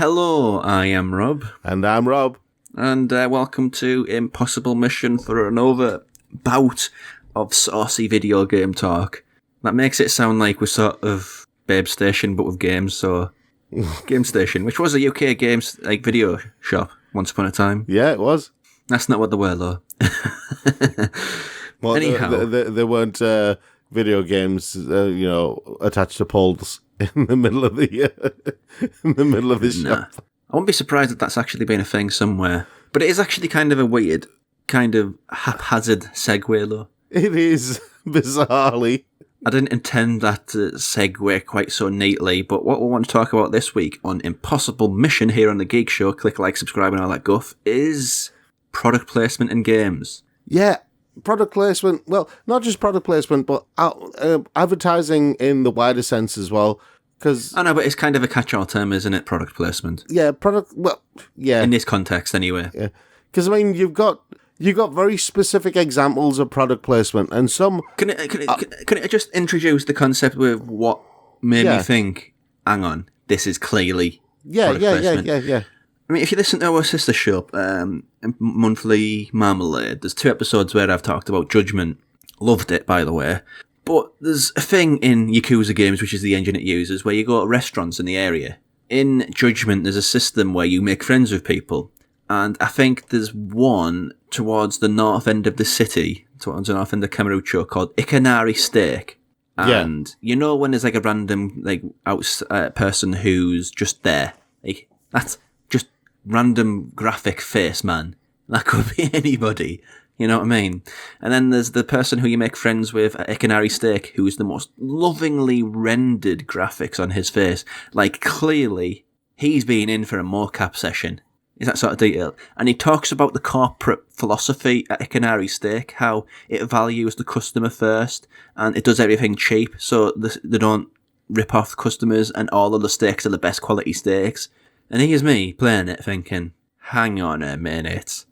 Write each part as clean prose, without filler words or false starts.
Hello, I am Rob. And I'm Rob. And welcome to Impossible Mission for another bout of saucy video game talk. That makes it sound like we're sort of Babe Station, but with games, so... Game Station, which was a UK games video shop once upon a time. Yeah, it was. That's not what they were, though. Well, Anyhow. there weren't video games, attached to poles in the middle of the shop. I wouldn't be surprised if that's actually been a thing somewhere. But it is actually kind of a weird, kind of haphazard segue, though. It is, bizarrely. I didn't intend that to segue quite so neatly, but what we want to talk about this week on Impossible Mission here on the Geek Show, click like, subscribe and all that guff, is product placement in games. Yeah, product placement. Well, not just product placement, but advertising in the wider sense as well. Cause, I know, but it's kind of a catch-all term, isn't it, product placement? Yeah, yeah. In this context, anyway. Yeah, because, I mean, you've got very specific examples of product placement, and some... Can I just introduce the concept with what made me think, hang on, this is clearly product placement? Yeah. I mean, if you listen to our sister show, Monthly Marmalade, there's 2 episodes where I've talked about Judgment. Loved it, by the way. But there's a thing in Yakuza games, which is the engine it uses, where you go to restaurants in the area. In Judgment, there's a system where you make friends with people. And I think there's one towards the north end of the city, towards the north end of Kamurocho, called Ikanari Steak. And you know when there's a random person who's just there? That's just random graphic face, man. That could be anybody. You know what I mean? And then there's the person who you make friends with at Ikanari Steak, who is the most lovingly rendered graphics on his face. Clearly, he's been in for a mocap session. Is that sort of detail? And he talks about the corporate philosophy at Ikanari Steak, how it values the customer first, and it does everything cheap, so they don't rip off customers, and all of the steaks are the best quality steaks. And here's me playing it thinking, hang on a minute.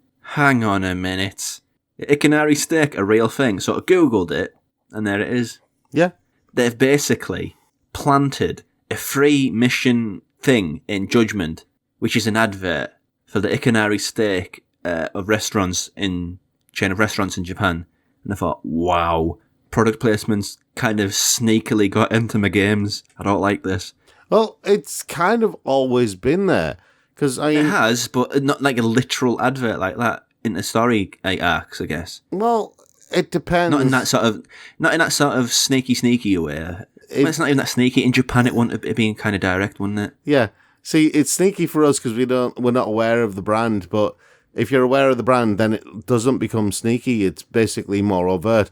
Ikanari Steak, a real thing. So I googled it, and there it is. Yeah. They've basically planted a free mission thing in Judgment, which is an advert for the Ikanari Steak chain of restaurants in Japan. And I thought, wow, product placements kind of sneakily got into my games. I don't like this. Well, it's kind of always been there. It has, but not like a literal advert like that. In the story arcs, I guess. Well, it depends. Not in that sort of sneaky way. It's not even that sneaky. In Japan, it wouldn't have been kind of direct, wouldn't it? Yeah. See, it's sneaky for us because we're not aware of the brand. But if you're aware of the brand, then it doesn't become sneaky. It's basically more overt.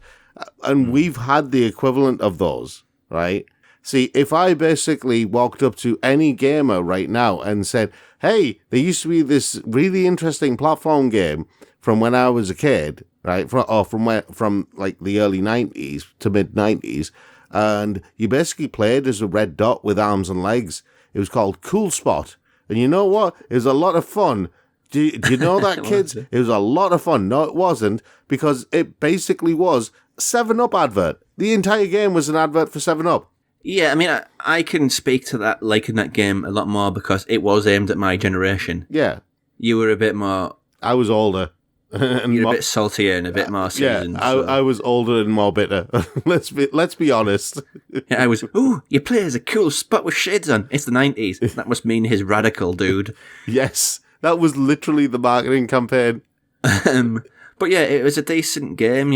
And we've had the equivalent of those, right? See, if I basically walked up to any gamer right now and said, hey, there used to be this really interesting platform game from when I was a kid, right? From the early 90s to mid 90s. And you basically played as a red dot with arms and legs. It was called Cool Spot. And you know what? It was a lot of fun. Do you know that, kids? It was a lot of fun. No, it wasn't, because it basically was 7-Up advert. The entire game was an advert for 7-Up. Yeah, I mean, I can speak to that, liking that game a lot more because it was aimed at my generation. Yeah. You were a bit more... I was older. You're a bit saltier and a bit more seasoned. Yeah, I was older and more bitter. Let's be honest. Yeah, I was, ooh, you play as a cool spot with shades on. It's the 90s. That must mean he's radical, dude. Yes, that was literally the marketing campaign. But yeah, it was a decent game,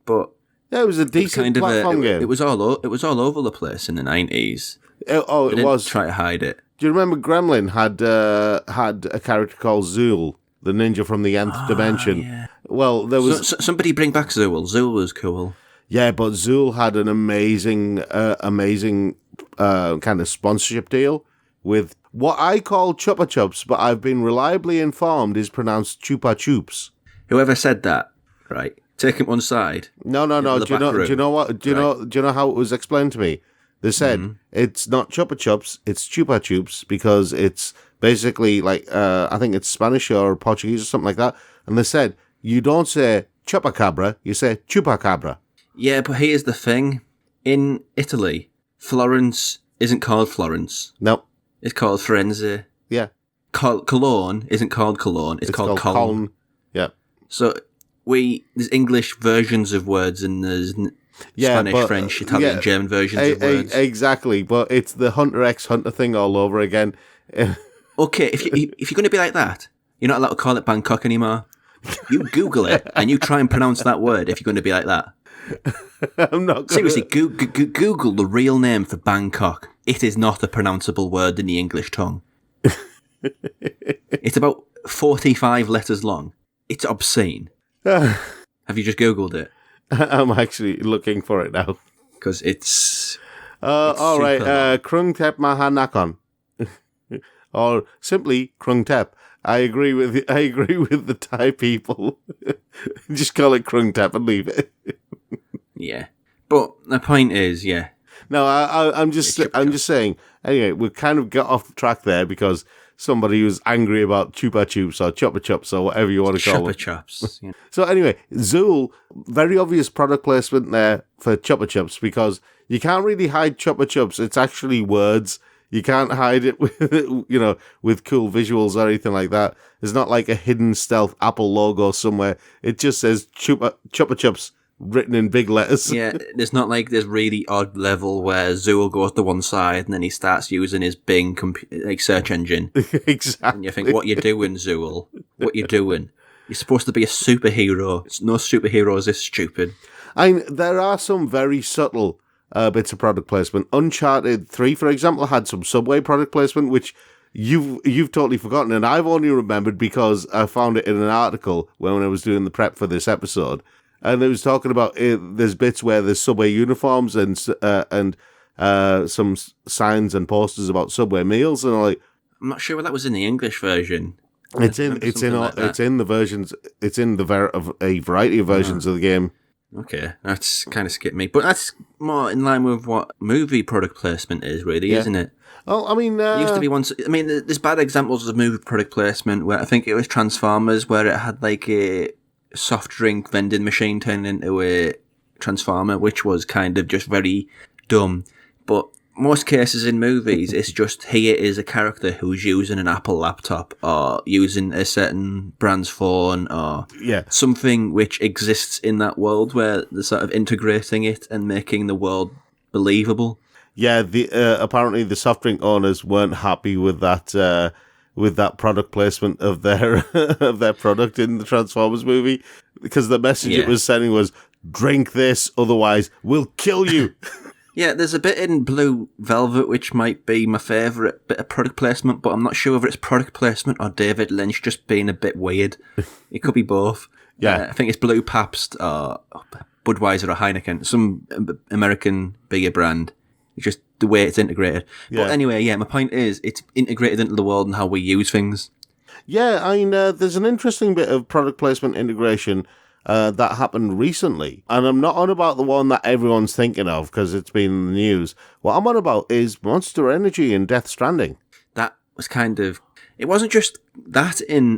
But... Yeah, it was a decent platform game. It was all over the place in the 90s. It was. Try to hide it. Do you remember Gremlin had a character called Zool, the ninja from the nth dimension? Yeah. Well, there was somebody bring back Zool. Zool was cool. Yeah, but Zool had an amazing kind of sponsorship deal with what I call Chupa Chups, but I've been reliably informed is pronounced Chupa Chups. Whoever said that, right? Take him on side. No. Do you know what? Do you know how it was explained to me? They said it's not Chupa Chups, it's Chupa Chups because it's basically I think it's Spanish or Portuguese or something like that. And they said you don't say Chupacabra, you say Chupacabra. Yeah, but here's the thing: in Italy, Florence isn't called Florence. No, it's called Firenze. Yeah. Cologne isn't called cologne, it's called Cologne. Yeah. So there's English versions of words and there's Spanish, French, Italian, German versions of words. Exactly, but it's the Hunter x Hunter thing all over again. Okay, if you're going to be like that, you're not allowed to call it Bangkok anymore. You Google it and you try and pronounce that word if you're going to be like that. I'm not Seriously, Google the real name for Bangkok. It is not a pronounceable word in the English tongue. It's about 45 letters long. It's obscene. Have you just Googled it? I'm actually looking for it now. Because it's all right, Krung Tep Mahanakon. Or simply Krung Tep. I agree with the Thai people. Just call it Krung Tep and leave it. Yeah. But the point is, yeah. No, I'm just saying. Anyway, we kind of got off track there because somebody was angry about Chupa Chups or Chupa Chups or whatever you want to call them. Chupa Chups. Yeah. So anyway, Zool, very obvious product placement there for Chupa Chups because you can't really hide Chupa Chups. It's actually words. You can't hide it with, with cool visuals or anything like that. There's not like a hidden stealth Apple logo somewhere. It just says Chupa Chups written in big letters. Yeah, there's not like this really odd level where Zool goes to one side and then he starts using his Bing search engine. Exactly. And you think, what you doing, Zool? What you doing? You're supposed to be a superhero. No superhero is this stupid. There are some very subtle bits of product placement. Uncharted 3, for example, had some Subway product placement, which you've totally forgotten, and I've only remembered because I found it in an article when I was doing the prep for this episode. And it was talking about there's bits where there's Subway uniforms and some signs and posters about Subway meals, and I'm not sure whether that was in the English version. It's in the versions. It's in a variety of versions of the game. Okay, that's kind of skipped me, but that's more in line with what movie product placement is, really, isn't it? Well, I mean, it used to be once. I mean, there's bad examples of movie product placement where I think it was Transformers, where it had like a soft drink vending machine turned into a transformer, which was kind of just very dumb. But most cases in movies, it's just here is a character who's using an Apple laptop or using a certain brand's phone or something which exists in that world where they're sort of integrating it and making the world believable. Yeah, apparently the soft drink owners weren't happy with that product placement of their of their product in the Transformers movie because the message it was sending was, drink this, otherwise we'll kill you. Yeah, there's a bit in Blue Velvet which might be my favourite bit of product placement, but I'm not sure whether it's product placement or David Lynch just being a bit weird. It could be both. Yeah. I think it's Blue Pabst or Budweiser or Heineken, some American beer brand. It's just the way it's integrated. Yeah. But anyway, my point is it's integrated into the world and how we use things. Yeah, I mean, there's an interesting bit of product placement integration that happened recently. And I'm not on about the one that everyone's thinking of because it's been in the news. What I'm on about is Monster Energy in Death Stranding. That was kind of... It wasn't just that in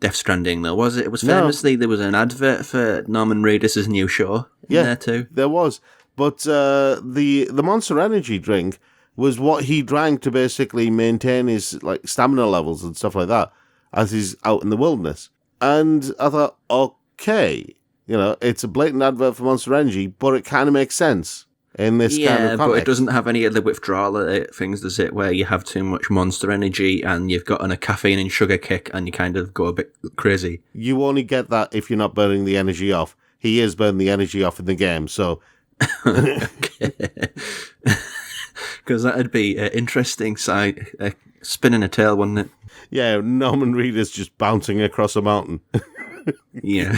Death Stranding, though, was it? It was famously, there was an advert for Norman Reedus' new show in there too. There was. But the Monster Energy drink was what he drank to basically maintain his stamina levels and stuff like that as he's out in the wilderness. And I thought, okay, it's a blatant advert for Monster Energy, but it kind of makes sense in this kind of context. Yeah, but it doesn't have any of the withdrawal things, does it, where you have too much Monster Energy and you've got a caffeine and sugar kick and you kind of go a bit crazy. You only get that if you're not burning the energy off. He is burning the energy off in the game, so... Because that'd be an interesting side, spinning a tail, wouldn't it? Yeah, Norman Reedus just bouncing across a mountain. Yeah.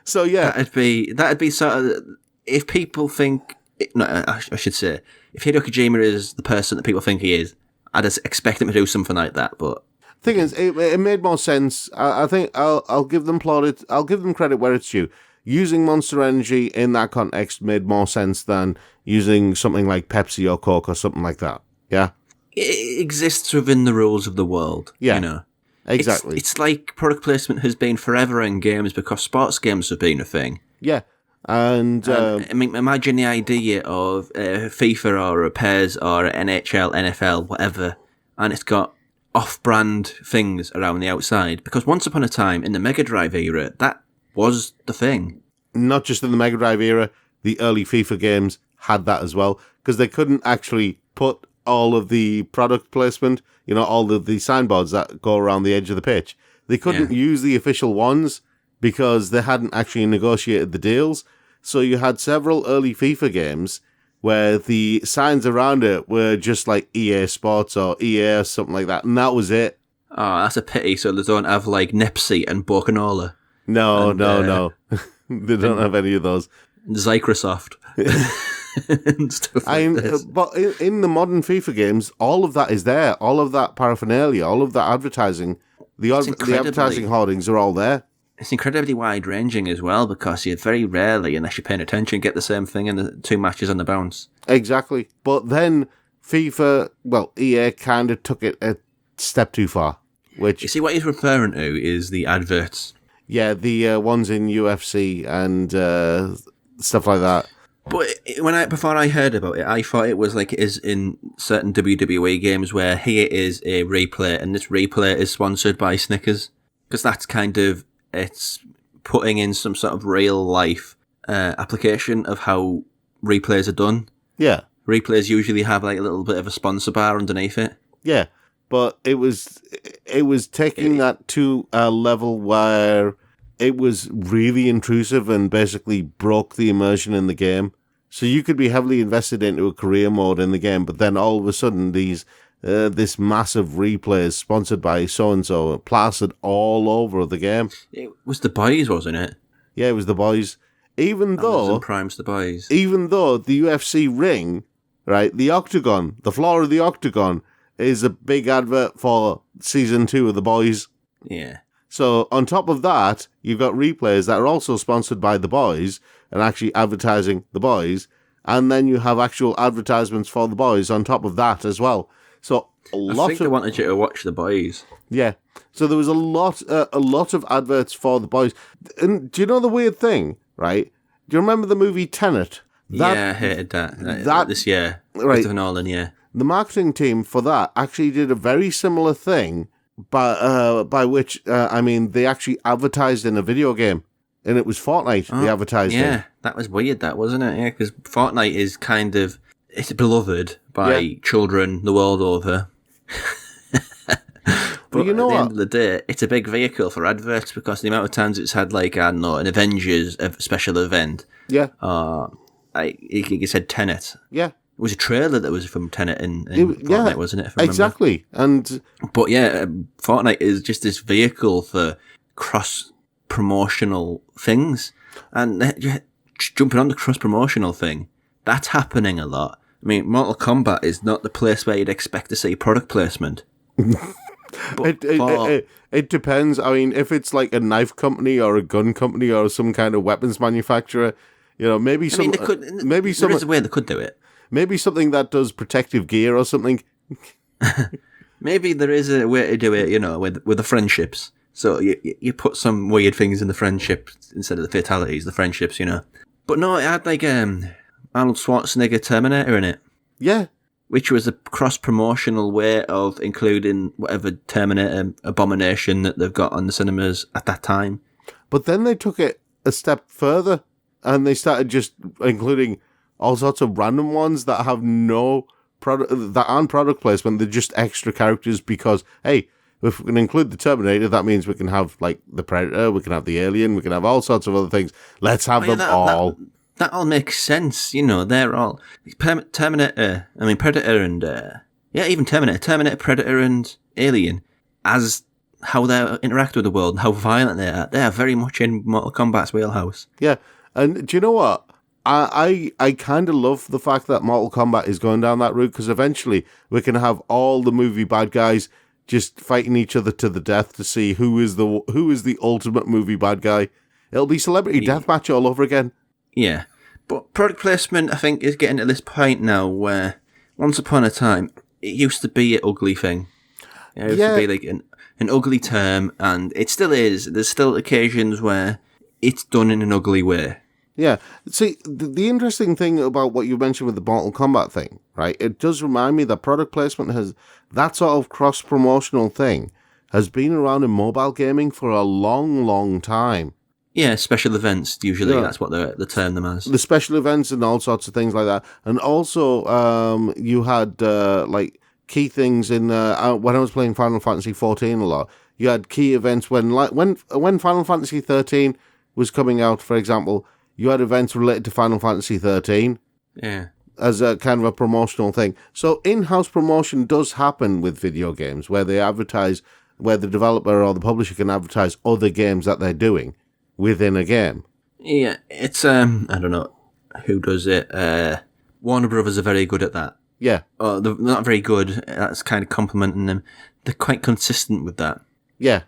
So yeah, that'd be sort of, if people think, I should say, if Hideo Kojima is the person that people think he is, I'd expect him to do something like that. But thing is, it made more sense. I think I'll give them plaudits. I'll give them credit where it's due. Using Monster Energy in that context made more sense than using something like Pepsi or Coke or something like that. Yeah, it exists within the rules of the world. Yeah, exactly. It's like product placement has been forever in games because sports games have been a thing. Yeah, And I mean, imagine the idea of FIFA or a PES or NHL, NFL, whatever, and it's got off-brand things around the outside. Because once upon a time, in the Mega Drive era, that was the thing. not just in the Mega Drive era, the early FIFA games had that as well, because they couldn't actually put all of the product placement, all of the signboards that go around the edge of the pitch. They couldn't use the official ones because they hadn't actually negotiated the deals. So you had several early FIFA games where the signs around it were just like EA Sports or EA or something like that, and that was it. Oh, that's a pity. So they don't have like Nipsey and Bocanola. No. They don't have any of those. Zycrosoft. And stuff like this. But in the modern FIFA games, all of that is there. All of that paraphernalia, all of that advertising, the advertising hoardings are all there. It's incredibly wide-ranging as well, because you very rarely, unless you're paying attention, get the same thing in the 2 matches on the bounce. Exactly. But then EA kind of took it a step too far. You see, what he's referring to is the adverts. Yeah, the ones in UFC and stuff like that. But before I heard about it, I thought it was like it is in certain WWE games where here is a replay, and this replay is sponsored by Snickers. Because that's kind of, it's putting in some sort of real life application of how replays are done. Yeah. Replays usually have like a little bit of a sponsor bar underneath it. Yeah. But it was taking that to a level where it was really intrusive and basically broke the immersion in the game. So you could be heavily invested into a career mode in the game, but then all of a sudden this massive replay is sponsored by so-and-so plastered all over the game. It was The Boys, wasn't it? Yeah, it was The Boys. Amazon Prime's The Boys. Even though the UFC ring, right, the octagon, the floor of the octagon, is a big advert for season 2 of The Boys. Yeah. So on top of that, you've got replays that are also sponsored by The Boys and actually advertising The Boys, and then you have actual advertisements for The Boys on top of that as well. So I think they wanted you to watch The Boys. Yeah. So there was a lot of adverts for The Boys. And do you know the weird thing, right? Do you remember the movie Tenet? Yeah, I hated that this year. Right. Christopher Nolan, yeah. The marketing team for that actually did a very similar thing, by which, they actually advertised in a video game. And it was Fortnite they advertised in. Yeah, that was weird, that, wasn't it? Yeah, because Fortnite is kind of, it's beloved by children the world over. But you know at the what? end of the day, it's a big vehicle for adverts because the amount of times it's had, like, I don't know, an Avengers special event. Yeah. You said Tenet. Yeah. It was a trailer that was from Tenet in Fortnite, wasn't it? If I remember. Exactly. But yeah, Fortnite is just this vehicle for cross-promotional things. And jumping on the cross-promotional thing, that's happening a lot. I mean, Mortal Kombat is not the place where you'd expect to see product placement. It depends. I mean, if it's like a knife company or a gun company or some kind of weapons manufacturer, maybe there is a way they could do it. Maybe something that does protective gear or something. Maybe there is a way to do it, with the friendships. So you put some weird things in the friendships instead of the fatalities, the friendships, But no, it had like Arnold Schwarzenegger Terminator in it. Yeah. Which was a cross-promotional way of including whatever Terminator abomination that they've got on the cinemas at that time. But then they took it a step further and they started just including all sorts of random ones that have no product, that aren't product placement. They're just extra characters because, hey, if we can include the Terminator, that means we can have like the Predator, we can have the Alien, we can have all sorts of other things. Let's have them all. That all makes sense, they're all Terminator, Predator and, even Terminator, Predator and Alien, as how they interact with the world and how violent they are. They are very much in Mortal Kombat's wheelhouse. Yeah, and do you know what? I kind of love the fact that Mortal Kombat is going down that route because eventually we can have all the movie bad guys just fighting each other to the death to see who is the ultimate movie bad guy. It'll be celebrity deathmatch all over again. Yeah. But product placement, I think, is getting to this point now where once upon a time, it used to be an ugly thing. It used to be like an ugly term, and it still is. There's still occasions where it's done in an ugly way. Yeah. See, the interesting thing about what you mentioned with the Mortal Kombat thing, right? It does remind me that product placement has that sort of cross-promotional thing has been around in mobile gaming for a long, long time. Yeah, special events, usually, Yeah. that's what they term them as. The special events and all sorts of things like that. And also, you had, like, key things in, when I was playing Final Fantasy 14 a lot, you had key events when Final Fantasy 13 was coming out, for example, you had events related to Final Fantasy 13. Yeah. As a kind of a promotional thing. So in-house promotion does happen with video games where they advertise, where the developer or the publisher can advertise other games that they're doing within a game. Yeah, it's, I don't know who does it. Warner Brothers are very good at that. Yeah. They're not very good. That's kind of complimenting them. They're quite consistent with that. Yeah.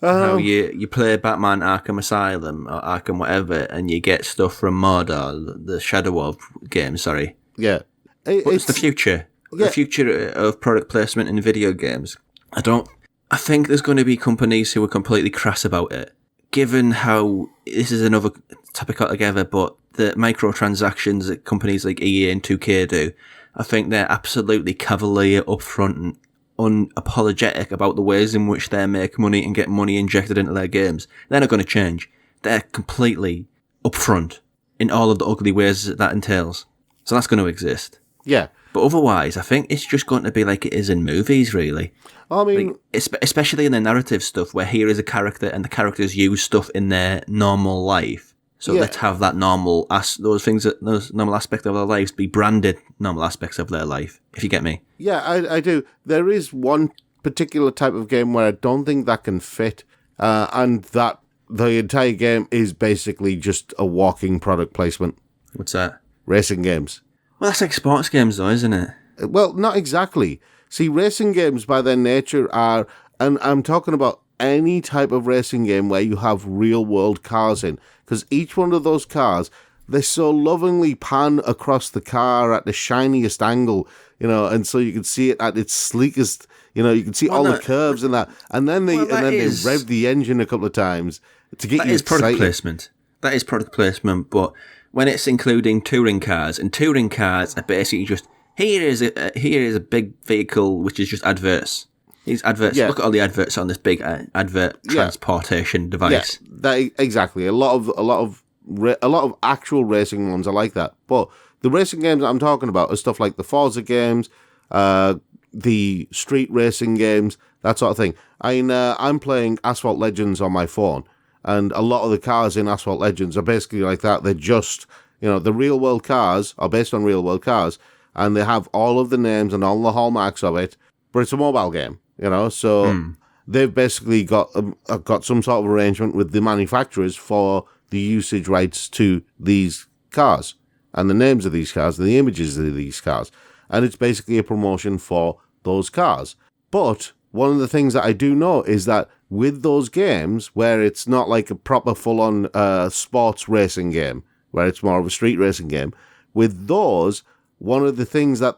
How you play Batman Arkham Asylum or Arkham whatever, and you get stuff from Mordor, the Shadow of game, sorry. Yeah. It's the future. Yeah. The future of product placement in video games. I think there's going to be companies who are completely crass about it. Given how, this is another topic altogether, but the microtransactions that companies like EA and 2K do, I think they're absolutely cavalier, upfront, and unapologetic about the ways in which they make money and get money injected into their games. They're not going to change. They're completely upfront in all of the ugly ways that entails. So that's going to exist. Yeah. But otherwise, I think it's just going to be like it is in movies, really. I mean... Like, especially in the narrative stuff, where here is a character and the characters use stuff in their normal life. So let's have that normal, those normal aspects of their lives be branded normal aspects of their life, if you get me. Yeah, I do. There is one particular type of game where I don't think that can fit, and that the entire game is basically just a walking product placement. What's that? Racing games. Well, that's like sports games, though, isn't it? Well, not exactly. See, racing games by their nature are, and I'm talking about any type of racing game where you have real-world cars in, because each one of those cars, they so lovingly pan across the car at the shiniest angle, and so you can see it at its sleekest, you can see the curves and that, and then they rev the engine a couple of times to get you excited. That is product placement. That is product placement, but when it's including touring cars, and touring cars are basically just, here is a big vehicle which is just adverts. These adverts. Yeah. Look at all the adverts on this big advert transportation device. Yeah, that exactly. A lot of actual racing ones are like that. But the racing games that I'm talking about are stuff like the Forza games, the street racing games, that sort of thing. I'm playing Asphalt Legends on my phone, and a lot of the cars in Asphalt Legends are basically like that. They're just, the real world cars are based on real world cars, and they have all of the names and all the hallmarks of it. But it's a mobile game. So they've basically got some sort of arrangement with the manufacturers for the usage rights to these cars and the names of these cars and the images of these cars. And it's basically a promotion for those cars. But one of the things that I do know is that with those games, where it's not like a proper full-on sports racing game, where it's more of a street racing game, with those, one of the things that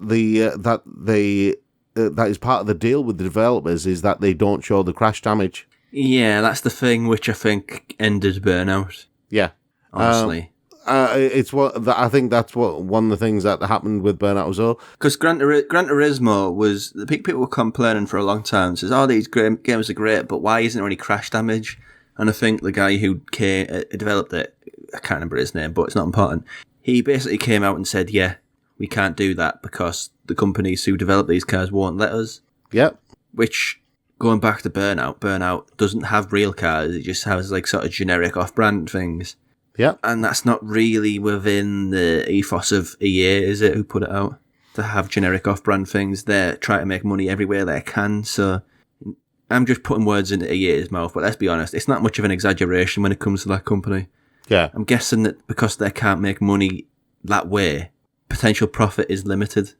that is part of the deal with the developers is that they don't show the crash damage. Yeah, that's the thing which I think ended Burnout. Yeah, honestly, it's I think that's one of the things that happened with Burnout as well. Because Gran Turismo was, the people were complaining for a long time. Says, these games are great, but why isn't there any crash damage? And I think the guy who developed it, I can't remember his name, but it's not important. He basically came out and said, yeah, we can't do that because the companies who develop these cars won't let us. Yep. Which, going back to Burnout doesn't have real cars. It just has like sort of generic off-brand things. Yep. And that's not really within the ethos of EA, is it, who put it out? To have generic off-brand things. They're trying to make money everywhere they can, so I'm just putting words into EA's mouth, but let's be honest, it's not much of an exaggeration when it comes to that company. Yeah. I'm guessing that because they can't make money that way, potential profit is limited.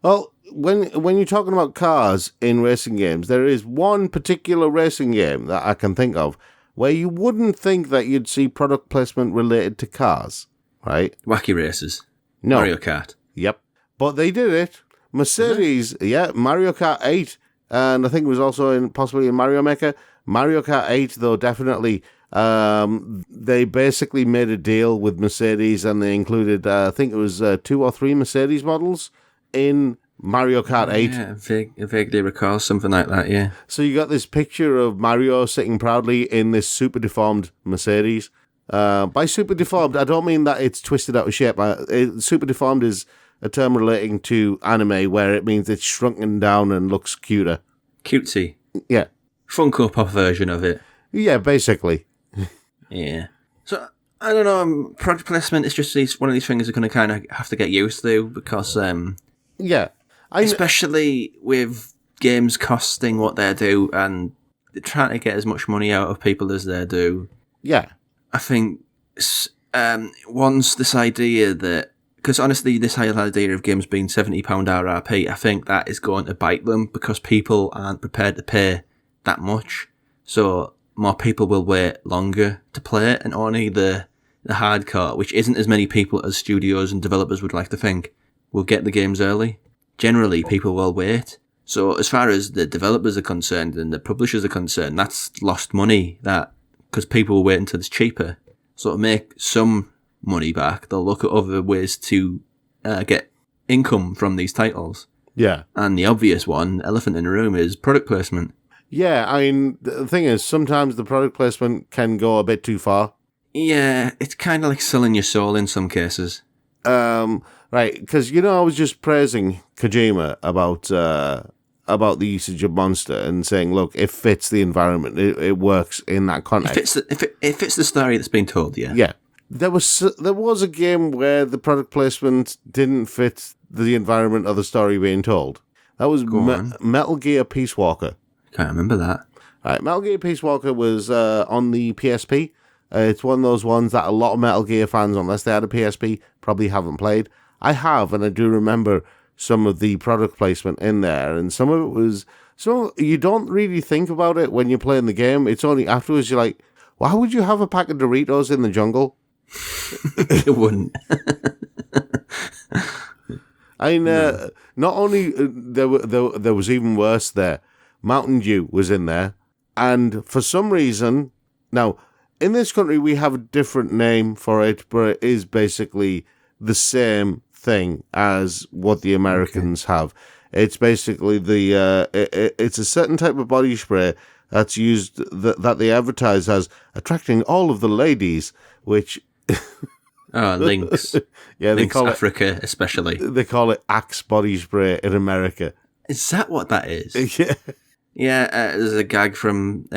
Well, when you're talking about cars in racing games, there is one particular racing game that I can think of where you wouldn't think that you'd see product placement related to cars, right? Wacky Races. No. Mario Kart. Yep. But they did it. Mercedes, Mario Kart 8, and I think it was also possibly in Mario Maker. Mario Kart 8, though, definitely They basically made a deal with Mercedes, and they included, I think it was 2 or 3 Mercedes models in Mario Kart 8. Yeah, I vaguely recall something like that, yeah. So you got this picture of Mario sitting proudly in this super deformed Mercedes. By super deformed, I don't mean that it's twisted out of shape. Super deformed is a term relating to anime where it means it's shrunken down and looks cuter. Cutesy. Yeah. Funko Pop version of it. Yeah, basically. Yeah. So, I don't know, product placement is just one of these things you're going to kind of have to get used to because... yeah. Especially with games costing what they do and they're trying to get as much money out of people as they do. Yeah. I think once this idea that... Because honestly, this whole idea of games being £70 RRP, I think that is going to bite them because people aren't prepared to pay that much. So more people will wait longer to play it, and only the hardcore, which isn't as many people as studios and developers would like to think, will get the games early. Generally, people will wait. So as far as the developers are concerned and the publishers are concerned, that's lost money, that because people will wait until it's cheaper. So to make some money back, they'll look at other ways to get income from these titles. Yeah. And the obvious one, elephant in the room, is product placement. Yeah, I mean, the thing is, sometimes the product placement can go a bit too far. Yeah, it's kind of like selling your soul in some cases. Right, because, I was just praising Kojima about the usage of Monster and saying, look, it fits the environment. It works in that context. It fits the story that's been told, yeah. Yeah. There was a game where the product placement didn't fit the environment or the story being told. That was Metal Gear Peace Walker. Can't remember that. Right, Metal Gear Peace Walker was on the PSP. It's one of those ones that a lot of Metal Gear fans, unless they had a PSP, probably haven't played. I have, and I do remember some of the product placement in there, and some of it was... So you don't really think about it when you're playing the game. It's only afterwards you're like, why would you have a pack of Doritos in the jungle? You wouldn't. I mean, not only... there was even worse there. Mountain Dew was in there, and for some reason... Now, in this country, we have a different name for it, but it is basically the same thing as what the Americans have. It's basically it's a certain type of body spray that's used, that they advertise as attracting all of the ladies, which... Lynx. Yeah, Lynx they call Africa, especially. They call it Axe body spray in America. Is that what that is? Yeah. Yeah, there's a gag from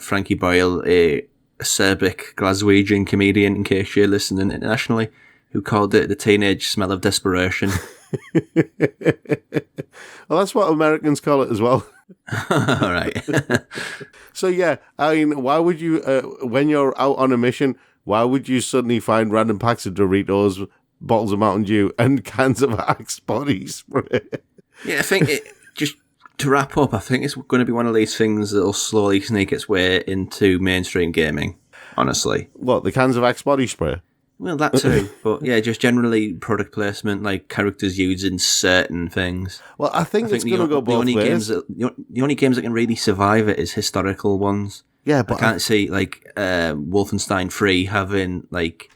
Frankie Boyle, a Serbic Glaswegian comedian, in case you're listening internationally, who called it the teenage smell of desperation. Well, that's what Americans call it as well. All right. So, yeah, I mean, why would you, when you're out on a mission, why would you suddenly find random packs of Doritos, bottles of Mountain Dew, and cans of Axe body spray? Yeah, I think just to wrap up, I think it's going to be one of these things that'll slowly sneak its way into mainstream gaming, honestly. What, the cans of Axe body spray? Well, that too. But yeah, just generally product placement, like characters using certain things. Well, I think it's going to go both ways. The only games that can really survive it is historical ones. Yeah, but I can't see like Wolfenstein 3 having like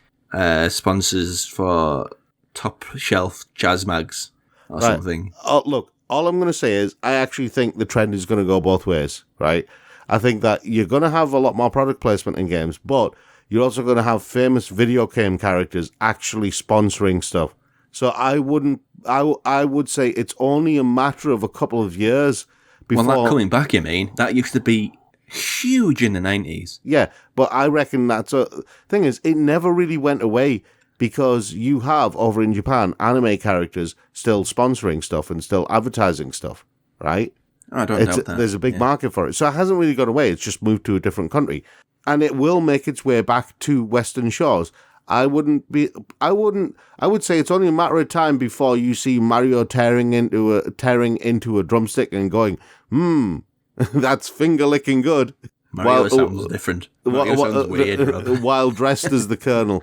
sponsors for top shelf jazz mags or something. Oh, look, all I'm going to say is I actually think the trend is going to go both ways, right? I think that you're going to have a lot more product placement in games, but you're also going to have famous video game characters actually sponsoring stuff. So I would say it's only a matter of a couple of years before... Well, that coming back, you mean? That used to be huge in the 90s. Yeah, but I reckon that's a... Thing is, it never really went away because you have, over in Japan, anime characters still sponsoring stuff and still advertising stuff, right? I don't know that. There's a big market for it. So it hasn't really gone away. It's just moved to a different country. And it will make its way back to Western shores. I would say it's only a matter of time before you see Mario tearing into a drumstick and going, that's finger licking good. Mario sounds different. Mario sounds weird, Rob. While dressed as the Colonel.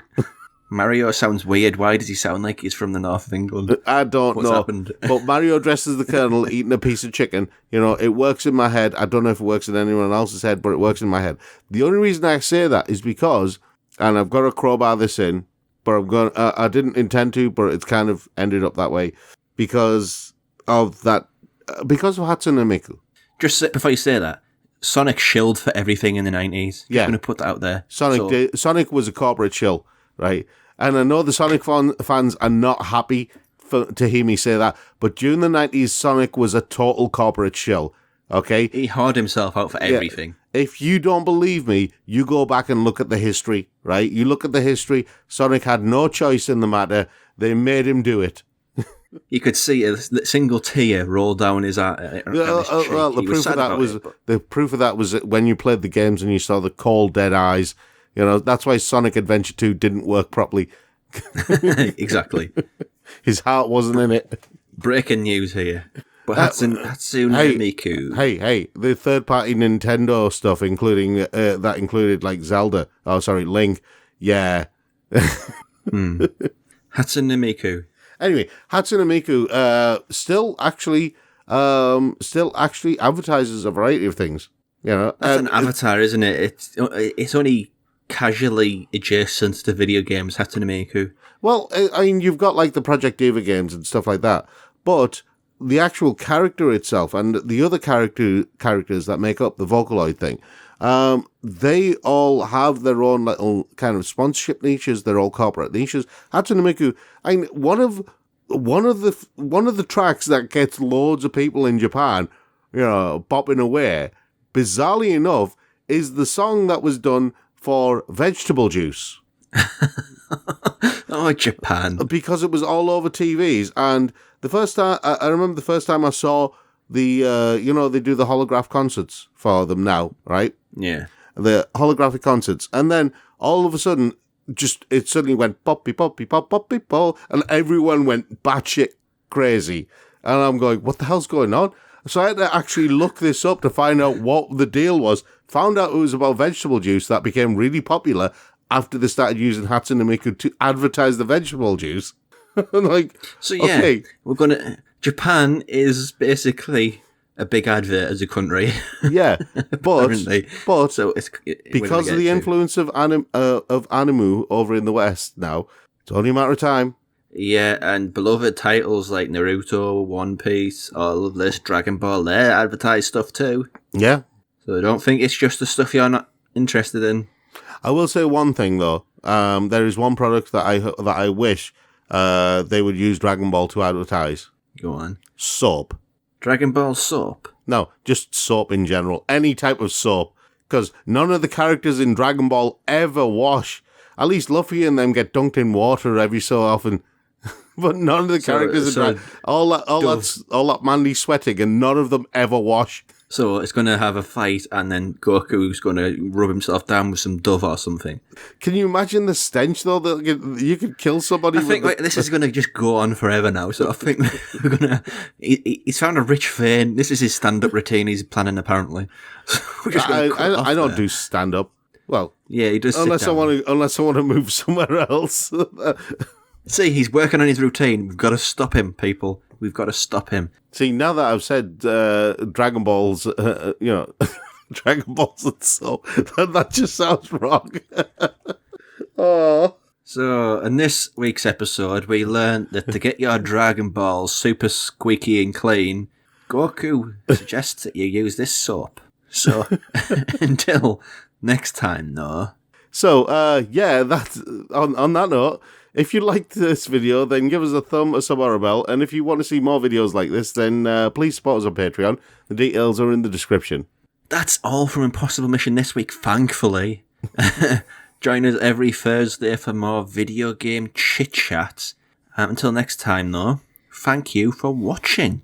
Mario sounds weird. Why does he sound like he's from the north of England? I don't What's know. happened? But Mario dresses the Colonel eating a piece of chicken. You know, it works in my head. I don't know if it works in anyone else's head, but it works in my head. The only reason I say that is because, and I've got to crowbar this in, but I didn't intend to, but it's kind of ended up that way because of Hatsune Miku. Just before you say that, Sonic shilled for everything in the 90s. Yeah. I'm going to put that out there. Sonic was a corporate shill, right? And I know the Sonic fans are not happy to hear me say that, but during the 90s, Sonic was a total corporate shill, okay? He hoarded himself out for everything. If you don't believe me, you go back and look at the history, right? You look at the history, Sonic had no choice in the matter. They made him do it. You could see a single tear roll down his eye. Well, the proof of that was when you played the games and you saw the cold, dead eyes. You know, that's why Sonic Adventure 2 didn't work properly. Exactly. His heart wasn't in it. Breaking news here. But Hatsune Miku. Hey, the third-party Nintendo stuff, including that included like Zelda. Oh, sorry, Link. Yeah. Hatsune Miku. Anyway, Hatsune Miku still actually advertises a variety of things. You know, that's an avatar, isn't it? It's only casually adjacent to video games. Hatsune Miku. Well, I mean, you've got like the Project Diva games and stuff like that, but the actual character itself and the other characters that make up the Vocaloid thing, they all have their own little kind of sponsorship niches. They're all corporate niches. Hatsune Miku, I mean, one of the tracks that gets loads of people in Japan, you know, bopping away, bizarrely enough, is the song that was done for vegetable juice. Oh, Japan. Because it was all over TVs. And the first time, I remember the first time I saw the, you know, they do the holograph concerts for them now, right? Yeah. The holographic concerts. And then all of a sudden, it suddenly went poppy, poppy, pop, poppy, pop, and everyone went batshit crazy. And I'm going, what the hell's going on? So I had to actually look this up to find out what the deal was. Found out it was about vegetable juice that became really popular after they started using Hatsune Miku to advertise the vegetable juice. Like, so yeah, okay. Japan is basically a big advert as a country. Yeah, but so because of the influence of anime over in the West now, it's only a matter of time. Yeah, and beloved titles like Naruto, One Piece, all of this, Dragon Ball, they advertise stuff too. Yeah. So I don't think it's just the stuff you're not interested in. I will say one thing though. There is one product that I wish they would use Dragon Ball to advertise. Go on. Soap. Dragon Ball soap? No, just soap in general. Any type of soap. Because none of the characters in Dragon Ball ever wash. At least Luffy and them get dunked in water every so often. But none of the characters in all that manly sweating, and none of them ever wash. So it's going to have a fight, and then Goku's going to rub himself down with some Dove or something. Can you imagine the stench, though? That you could kill somebody. I think this is going to just go on forever now. So I think we're going to... He's found a rich vein. This is his stand-up routine he's planning, apparently. So I don't do stand-up. Well, yeah, he does. Unless I want to move somewhere else. See, he's working on his routine. We've got to stop him, people. We've got to stop him. See, now that I've said Dragon Balls, Dragon Balls and so, that just sounds wrong. Oh. So, in this week's episode, we learned that to get your Dragon Balls super squeaky and clean, Goku suggests that you use this soap. So, until next time, though. So, yeah, that's on that note. If you liked this video, then give us a thumb, a sub, or a bell. And if you want to see more videos like this, then please support us on Patreon. The details are in the description. That's all from Impossible Mission this week, thankfully. Join us every Thursday for more video game chit-chat. Until next time, though, thank you for watching.